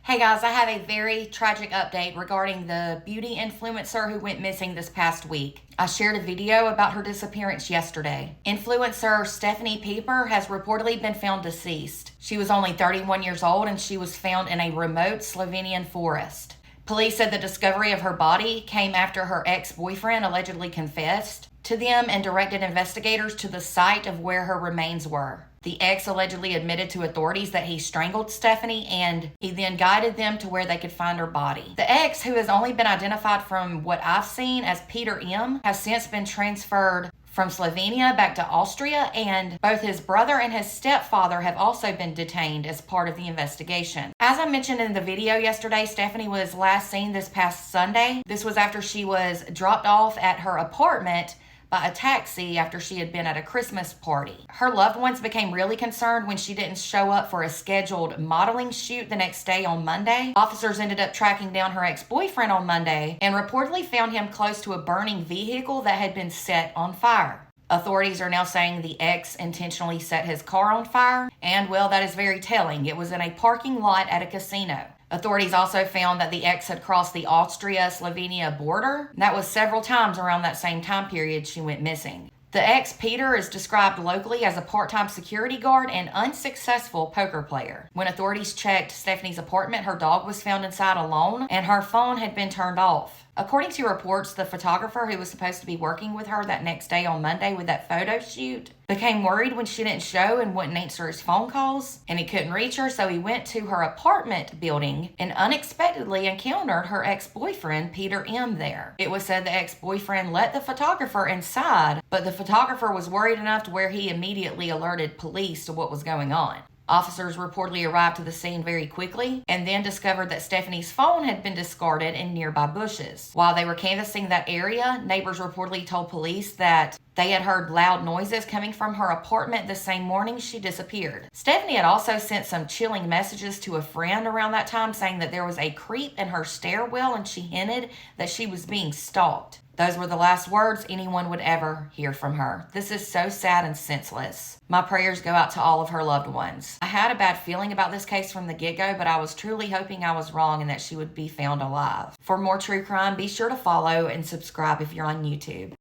Hey guys, I have a very tragic update regarding the beauty influencer who went missing this past week. I shared a video about her disappearance yesterday. Influencer Stephanie Pieper has reportedly been found deceased. She was only 31 years old and she was found in a remote Slovenian forest. Police said the discovery of her body came after her ex-boyfriend allegedly confessed to them and directed investigators to the site of where her remains were. The ex allegedly admitted to authorities that he strangled Stephanie and he then guided them to where they could find her body. The ex, who has only been identified from what I've seen as Peter M., has since been transferred from Slovenia back to Austria, and both his brother and his stepfather have also been detained as part of the investigation. As I mentioned in the video yesterday, Stephanie was last seen this past Sunday. This was after she was dropped off at her apartment by a taxi after she had been at a Christmas party. Her loved ones became really concerned when she didn't show up for a scheduled modeling shoot the next day on Monday. Officers ended up tracking down her ex-boyfriend on Monday and reportedly found him close to a burning vehicle that had been set on fire. Authorities are now saying the ex intentionally set his car on fire, and well, that is very telling. It was in a parking lot at a casino. Authorities also found that the ex had crossed the Austria-Slovenia border. That was several times around that same time period she went missing. The ex, Peter, is described locally as a part-time security guard and unsuccessful poker player. When authorities checked Stephanie's apartment, her dog was found inside alone and her phone had been turned off. According to reports, the photographer who was supposed to be working with her that next day on Monday with that photo shoot became worried when she didn't show and wouldn't answer his phone calls, and he couldn't reach her, so he went to her apartment building and unexpectedly encountered her ex-boyfriend, Peter M., there. It was said the ex-boyfriend let the photographer inside, but the photographer was worried enough to where he immediately alerted police to what was going on. Officers reportedly arrived to the scene very quickly and then discovered that Stephanie's phone had been discarded in nearby bushes. While they were canvassing that area, neighbors reportedly told police that they had heard loud noises coming from her apartment the same morning she disappeared. Stephanie had also sent some chilling messages to a friend around that time saying that there was a creep in her stairwell and she hinted that she was being stalked. Those were the last words anyone would ever hear from her. This is so sad and senseless. My prayers go out to all of her loved ones. I had a bad feeling about this case from the get-go, but I was truly hoping I was wrong and that she would be found alive. For more true crime, be sure to follow and subscribe if you're on YouTube.